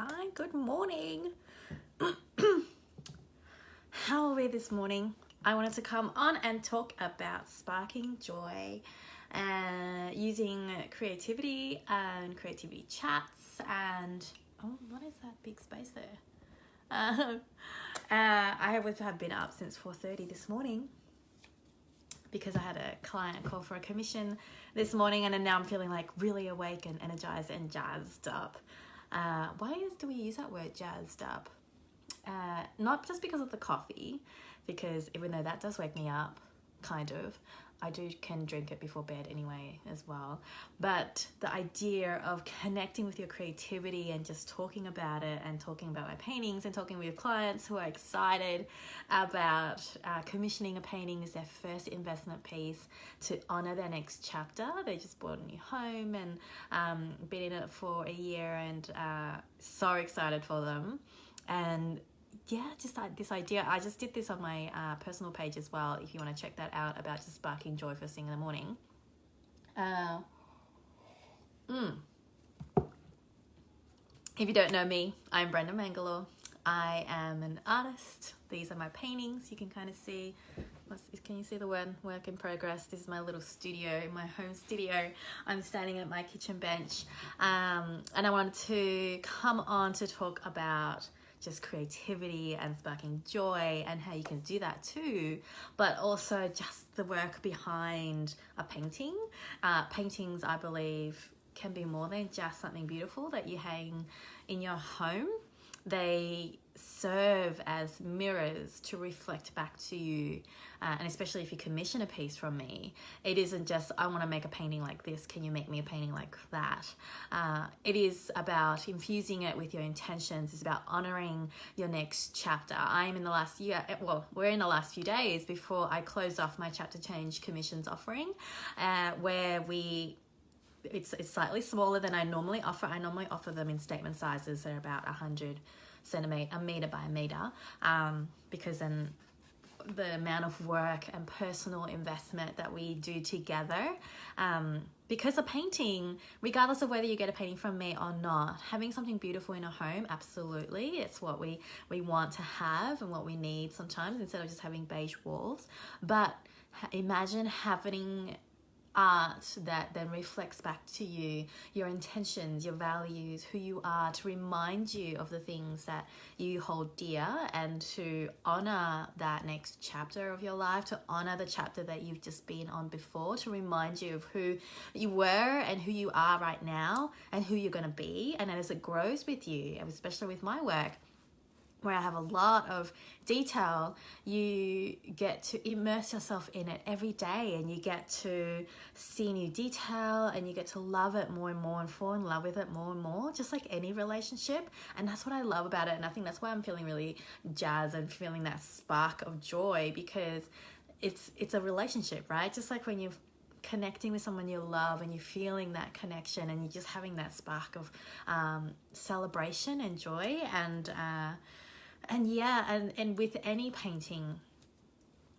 Hi, good morning. How are we this morning? I wanted to come on and talk about sparking joy and using creativity and creativity chats and what is that big space there? I have been up since 4:30 this morning because I had a client call for a commission this morning, and then now I'm feeling like really awake and energized and jazzed up. Do we use that word, jazzed up? Not just because of the coffee, because even though that does wake me up, kind of, I can drink it before bed anyway as well. But the idea of connecting with your creativity and just talking about it and talking about my paintings and talking with clients who are excited about commissioning a painting as their first investment piece to honor their next chapter. They just bought a new home and been in it for a year, and so excited for them. And yeah, just like this idea. I just did this on my personal page as well, if you want to check that out, about just sparking joy first thing in the morning. If you don't know me, I'm Brenda Mangalore. I am an artist. These are my paintings. You can kind of see, can you see the word work in progress? This is my little studio, my home studio. I'm standing at my kitchen bench, and I wanted to come on to talk about just creativity and sparking joy and how you can do that too, but also just the work behind a painting. Paintings, I believe, can be more than just something beautiful that you hang in your home. They serve as mirrors to reflect back to you, and especially if you commission a piece from me, it isn't just, I want to make a painting like this, can you make me a painting like that? It is about infusing it with your intentions. It's about honoring your next chapter. I'm in the last year, we're in the last few days before I close off my Chapter Change Commissions offering, where it's slightly smaller than I normally offer. I normally offer them in statement sizes. They're about 100 centimeter, a meter by a meter, because then the amount of work and personal investment that we do together, because a painting, regardless of whether you get a painting from me or not, having something beautiful in a home, absolutely, it's what we want to have and what we need sometimes, instead of just having beige walls. But imagine having art that then reflects back to you, your intentions, your values, who you are, to remind you of the things that you hold dear, and to honor that next chapter of your life, to honor the chapter that you've just been on before, to remind you of who you were and who you are right now and who you're going to be. And as it grows with you, especially with my work, where I have a lot of detail, you get to immerse yourself in it every day, and you get to see new detail, and you get to love it more and more and fall in love with it more and more, just like any relationship. And that's what I love about it, and I think that's why I'm feeling really jazzed and feeling that spark of joy, because it's a relationship, right? Just like when you're connecting with someone you love and you're feeling that connection and you're just having that spark of celebration and joy, and with any painting,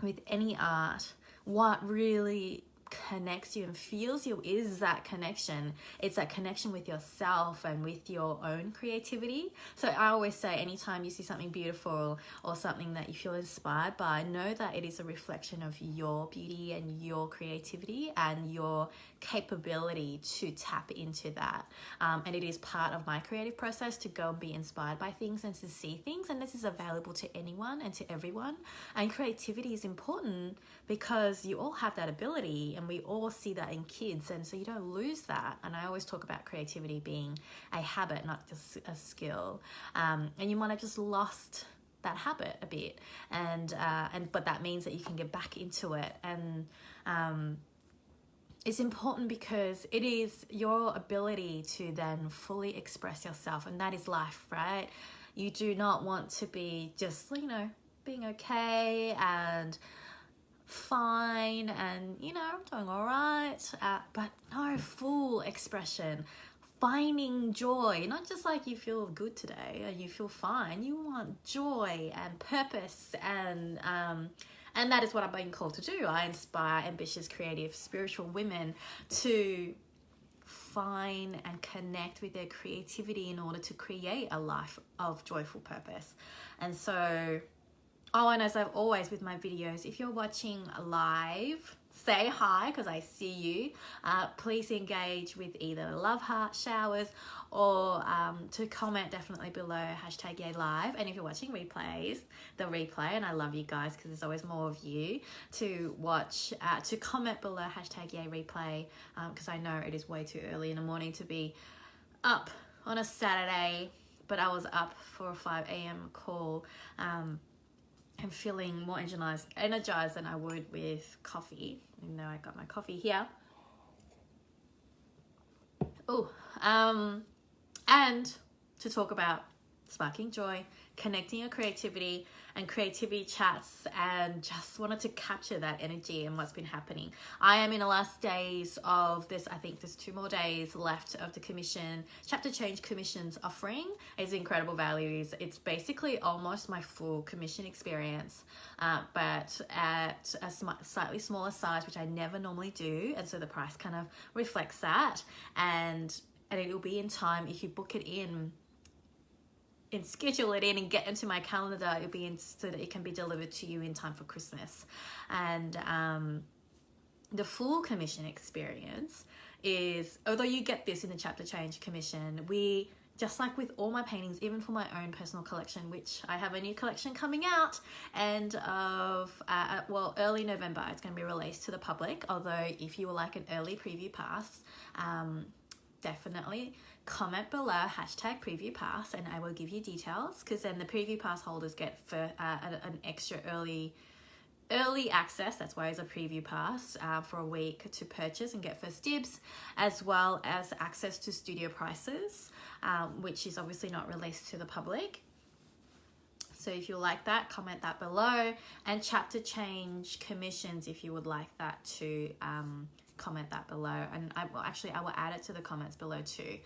with any art, what really connects you and feels you is that connection. It's that connection with yourself and with your own creativity. So I always say, anytime you see something beautiful or something that you feel inspired by, know that it is a reflection of your beauty and your creativity and your capability to tap into that. And it is part of my creative process to go and be inspired by things and to see things. And this is available to anyone and to everyone. And creativity is important because you all have that ability, and we all see that in kids, and so you don't lose that. And I always talk about creativity being a habit, not just a skill. And you might have just lost that habit a bit, but that means that you can get back into it. And it's important because it is your ability to then fully express yourself, and that is life, right? You do not want to be just, being okay and fine and doing all right, but no, full expression, finding joy, not just like you feel good today and you feel fine. You want joy and purpose, and that is what I'm being called to do. I inspire ambitious, creative, spiritual women to refine and connect with their creativity in order to create a life of joyful purpose. And so, and as I've always with my videos, if you're watching live, say hi because I see you. Please engage with either love heart showers or to comment definitely below #YayLive. And if you're watching replays, the replay, and I love you guys because there's always more of you to watch, to comment below #YayReplay because I know it is way too early in the morning to be up on a Saturday, but I was up for a 5 a.m. call. I'm feeling more energized than I would with coffee, even though I got my coffee here. And to talk about sparking joy, connecting your creativity and creativity chats, and just wanted to capture that energy and what's been happening. I am in the last days of this. I think there's 2 more days left of the commission, Chapter Change Commission's offering. It's incredible values. It's basically almost my full commission experience, but at a slightly smaller size, which I never normally do. And so the price kind of reflects that. And it will be in time if you book it in and schedule it in and get into my calendar. It'll be in so that it can be delivered to you in time for Christmas. And the full commission experience is, although you get this in the Chapter Change Commission, we, just like with all my paintings, even for my own personal collection, which I have a new collection coming out end of, early November, it's going to be released to the public. Although if you would like an early preview pass, definitely comment below #preview pass and I will give you details, because then the preview pass holders get an extra early access. That's why it's a preview pass for a week to purchase and get first dibs, as well as access to studio prices, which is obviously not released to the public. So if you like that, comment that below. And Chapter Change commissions, if you would like that too, comment that below. And I will add it to the comments below too,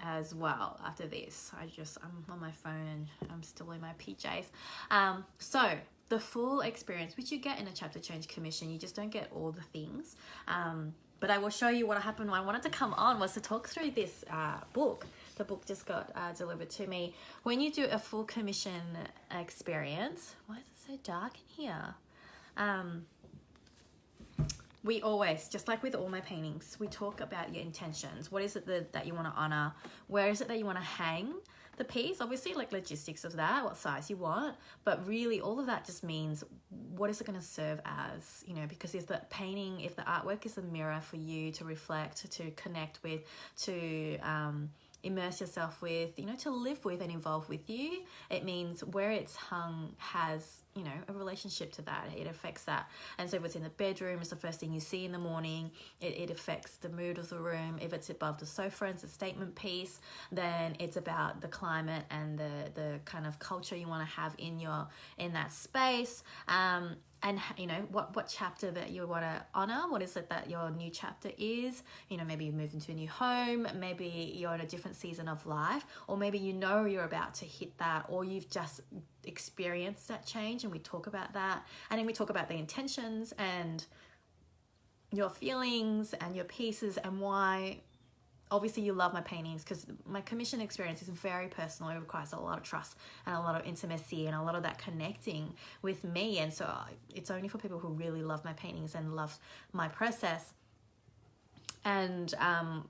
as well after this. I'm on my phone, I'm still in my PJs. So the full experience, which you get in a Chapter Change commission, you just don't get all the things. But I will show you what happened when I wanted to come on was to talk through this book. The book just got delivered to me. When you do a full commission experience, why is it so dark in here? We always, just like with all my paintings, we talk about your intentions. What is it that you want to honor? Where is it that you want to hang the piece? Obviously, like logistics of that, what size you want, but really all of that just means what is it going to serve as, because if the painting, if the artwork is a mirror for you to reflect, to connect with, to immerse yourself with, to live with and involve with you, it means where it's hung has, a relationship to that. It affects that. And so if it's in the bedroom, it's the first thing you see in the morning. It affects the mood of the room. If it's above the sofa and it's a statement piece, then it's about the climate and the kind of culture you want to have in that space. And what chapter that you want to honor. What is it that your new chapter is? Maybe you moved into a new home, maybe you're in a different season of life, or maybe you're about to hit that, or you've just experienced that change, and we talk about that. And then we talk about the intentions and your feelings and your pieces, and why obviously you love my paintings, because my commission experience is very personal. It requires a lot of trust and a lot of intimacy and a lot of that connecting with me. And so it's only for people who really love my paintings and love my process. And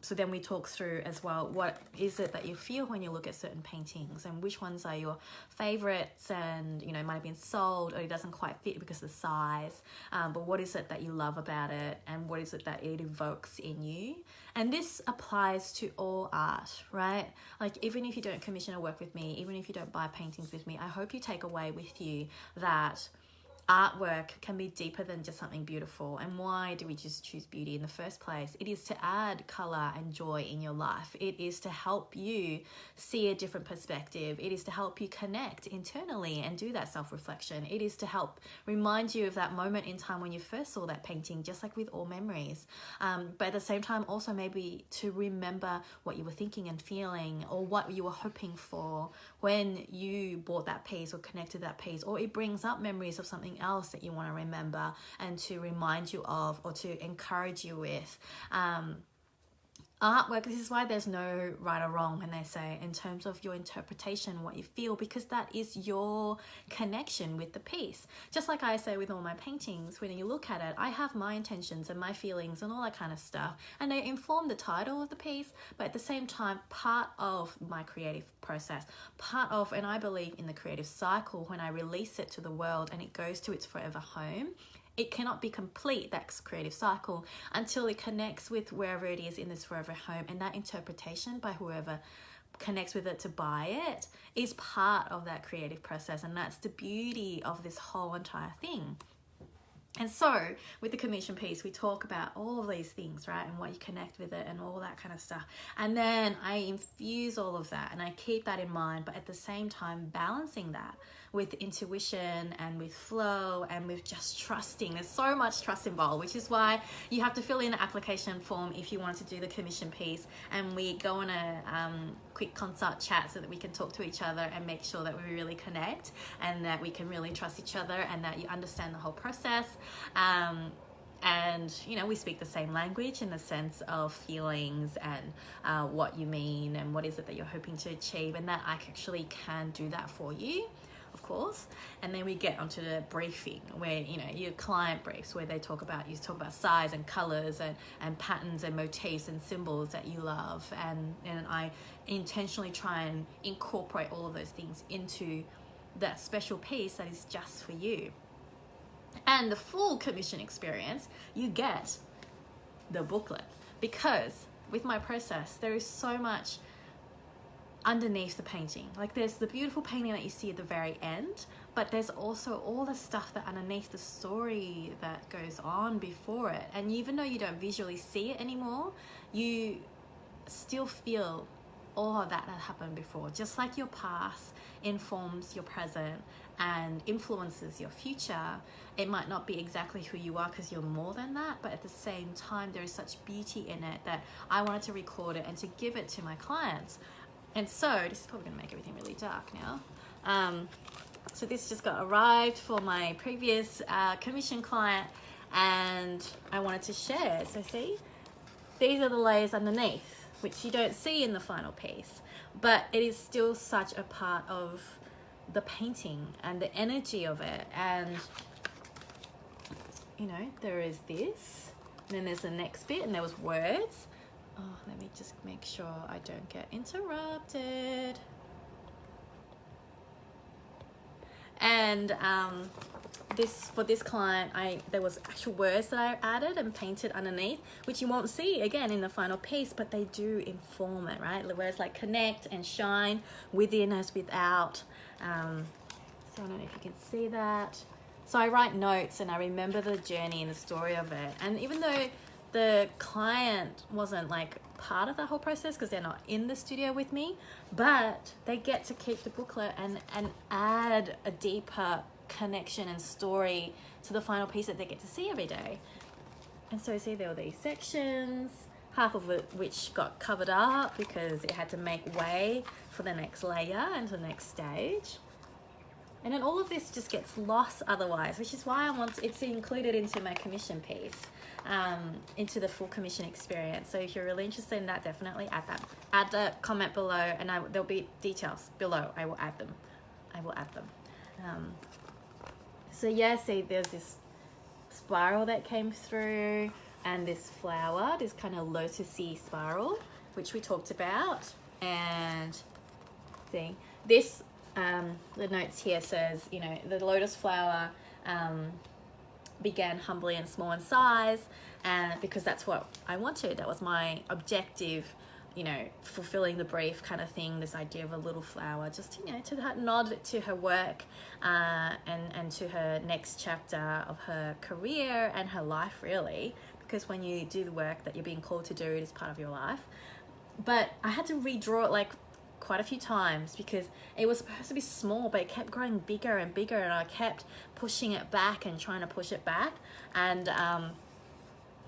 so then we talk through as well, what is it that you feel when you look at certain paintings, and which ones are your favorites, and it might have been sold or it doesn't quite fit because of the size, but what is it that you love about it, and what is it that it evokes in you? And this applies to all art, right? Like, even if you don't commission a work with me, even if you don't buy paintings with me, I hope you take away with you that artwork can be deeper than just something beautiful. And why do we just choose beauty in the first place? It is to add color and joy in your life. It is to help you see a different perspective. It is to help you connect internally and do that self-reflection. It is to help remind you of that moment in time when you first saw that painting, just like with all memories. But at the same time, also maybe to remember what you were thinking and feeling, or what you were hoping for when you bought that piece or connected that piece, or it brings up memories of something else that you want to remember and to remind you of, or to encourage you with. artwork, this is why there's no right or wrong when they say in terms of your interpretation, what you feel, because that is your connection with the piece. Just like I say with all my paintings, when you look at it, I have my intentions and my feelings and all that kind of stuff, and they inform the title of the piece, but at the same time, part of my creative process, part of, and I believe in the creative cycle, when I release it to the world and it goes to its forever home, it cannot be complete, that creative cycle, until it connects with wherever it is in this forever home. And that interpretation by whoever connects with it to buy it is part of that creative process. And that's the beauty of this whole entire thing. And so with the commission piece, we talk about all of these things, right? And what you connect with it and all that kind of stuff. And then I infuse all of that and I keep that in mind, but at the same time, balancing that with intuition and with flow and with just trusting. There's so much trust involved, which is why you have to fill in an application form if you want to do the commission piece. And we go on a quick consult chat so that we can talk to each other and make sure that we really connect and that we can really trust each other and that you understand the whole process. And you know, we speak the same language in the sense of feelings and what you mean and what is it that you're hoping to achieve, and that I actually can do that for you, of course. And then we get onto the briefing where, you know, your client briefs where they talk about size and colors and patterns and motifs and symbols that you love, and I intentionally try and incorporate all of those things into that special piece that is just for you. And the full commission experience, you get the booklet, because with my process there is so much underneath the painting. Like, there's the beautiful painting that you see at the very end, but there's also all the stuff that underneath, the story that goes on before it. And even though you don't visually see it anymore, you still feel all of that happened before. Just like your past informs your present and influences your future, it might not be exactly who you are because you're more than that, but at the same time there is such beauty in it that I wanted to record it and to give it to my clients. And so this is probably going to make everything really dark now. So this just got arrived for my previous commission client, and I wanted to share. So see, these are the layers underneath, which you don't see in the final piece, but it is still such a part of the painting and the energy of it. And you know, there is this, and then there's the next bit, and there was words. Oh, let me just make sure I don't get interrupted. And for this client, there was actual words that I added and painted underneath, which you won't see again in the final piece, but they do inform it, right? The words like connect and shine, within as without. So I don't know if you can see that. So I write notes and I remember the journey and the story of it. And even though the client wasn't like part of the whole process because they're not in the studio with me, but they get to keep the booklet and add a deeper connection and story to the final piece that they get to see every day. And so see, there were these sections, half of it which got covered up because it had to make way for the next layer and the next stage. And then all of this just gets lost otherwise, which is why it's included into my commission piece, into the full commission experience. So if you're really interested in that, definitely add the comment below, and there'll be details below. I will add them. So yeah, see, there's this spiral that came through, and this flower, this kind of lotusy spiral, which we talked about. And see, this the notes here says, you know, the lotus flower began humbly and small in size, and because that's what I wanted, that was my objective, you know, fulfilling the brief kind of thing, this idea of a little flower, just, you know, to nod to her work and to her next chapter of her career and her life, really, because when you do the work that you're being called to do, it is part of your life. But I had to redraw it like quite a few times because it was supposed to be small, but it kept growing bigger and bigger, and I kept pushing it back and trying to push it back. And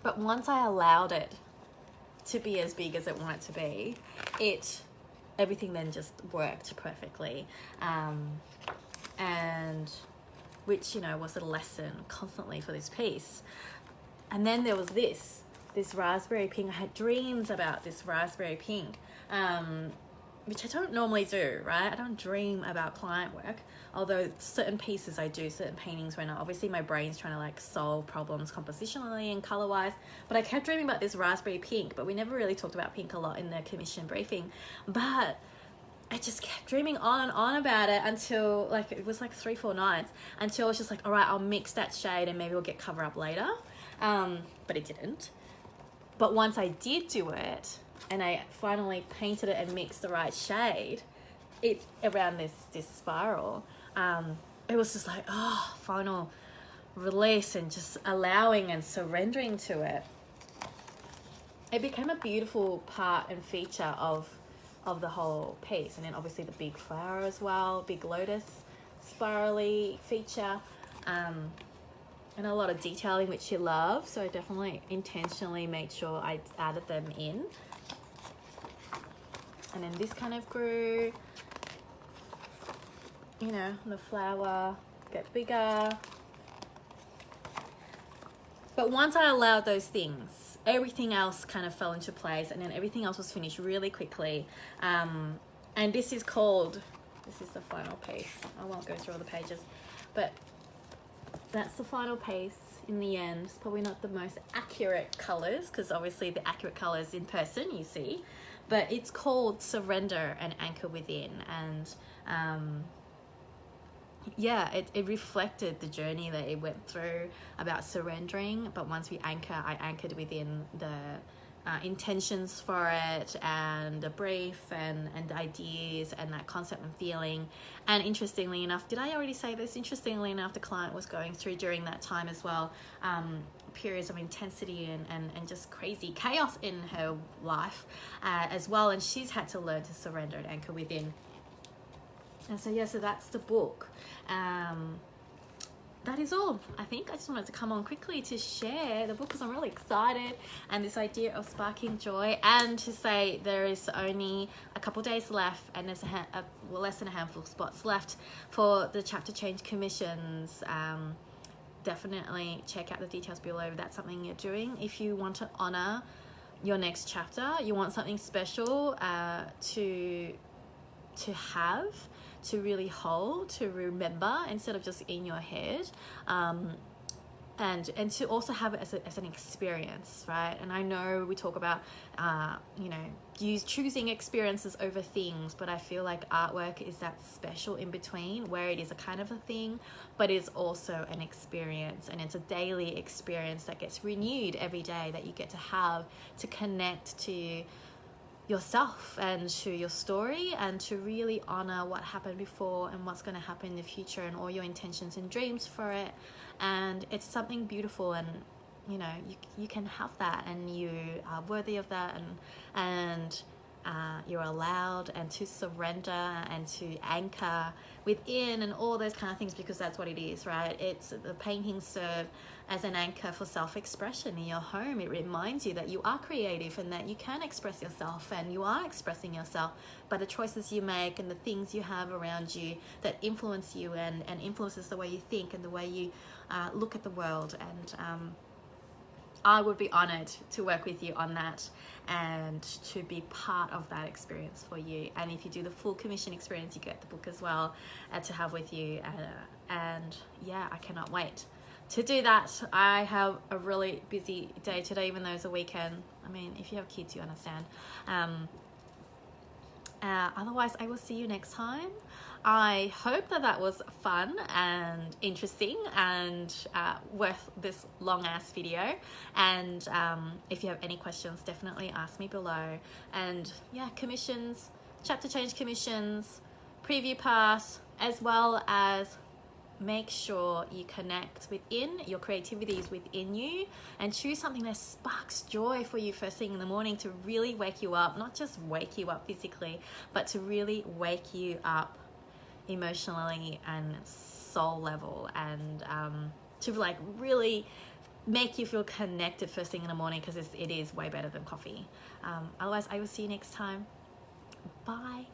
but once I allowed it to be as big as it wanted to be, everything then just worked perfectly, and which, you know, was a lesson constantly for this piece. And then there was this, this raspberry pink. I had dreams about this raspberry pink, which I don't normally do, right? I don't dream about client work, although certain pieces I do, certain paintings when obviously my brain's trying to like solve problems compositionally and color wise. But I kept dreaming about this raspberry pink, but we never really talked about pink a lot in the commission briefing. But I just kept dreaming on and on about it until like it was like 3-4 nights, until I was just like, all right, I'll mix that shade and maybe we'll get cover up later. But it didn't. But once I did do it and I finally painted it and mixed the right shade around this spiral, it was just like, oh, final release and just allowing and surrendering to it. It became a beautiful part and feature of the whole piece. And then obviously the big flower as well, big lotus spirally feature, and a lot of detailing which you love, so I definitely intentionally made sure I added them in. And then this kind of grew, you know, the flower get bigger. But once I allowed those things, everything else kind of fell into place, and then everything else was finished really quickly. And this is the final piece. I won't go through all the pages, but that's the final piece in the end. It's probably not the most accurate colors, because obviously the accurate colors in person you see, but it's called Surrender and Anchor Within. And yeah, it reflected the journey that it went through about surrendering. But once we anchor, I anchored within the intentions for it, and the brief, and the ideas, and that concept and feeling. And interestingly enough, did I already say this? Interestingly enough, the client was going through during that time as well, periods of intensity and just crazy chaos in her life as well, and she's had to learn to surrender and anchor within. And so yeah, so that's the book. That is all. I think I just wanted to come on quickly to share the book because I'm really excited, and this idea of sparking joy, and to say there is only a couple days left, and there's less than a handful of spots left for the chapter change commissions. Definitely check out the details below if that's something you're doing. If you want to honor your next chapter, you want something special to have, to really hold, to remember instead of just in your head, and to also have it as an experience, right? And I know we talk about choosing experiences over things, but I feel like artwork is that special in between, where it is a kind of a thing, but it's also an experience, and it's a daily experience that gets renewed every day, that you get to have to connect to yourself and to your story, and to really honor what happened before and what's going to happen in the future, and all your intentions and dreams for it. And it's something beautiful, and you can have that, and you are worthy of that, and you're allowed, and to surrender and to anchor within, and all those kind of things, because that's what it is, right? It's the paintings serve as an anchor for self-expression in your home. It reminds you that you are creative, and that you can express yourself, and you are expressing yourself by the choices you make and the things you have around you that influence you, and influences the way you think and the way you look at the world. And I would be honored to work with you on that, and to be part of that experience for you. And if you do the full commission experience, you get the book as well to have with you. And yeah, I cannot wait to do that. I have a really busy day today, even though it's a weekend. I mean, if you have kids, you understand. Otherwise, I will see you next time. I hope that was fun and interesting, and worth this long ass video. And if you have any questions, definitely ask me below. And yeah, commissions, chapter change commissions, preview pass, as well as make sure you connect within your creativities within you, and choose something that sparks joy for you first thing in the morning, to really wake you up, not just wake you up physically, but to really wake you up emotionally and soul level, and to like really make you feel connected first thing in the morning, because it is way better than coffee. Otherwise, I will see you next time. Bye.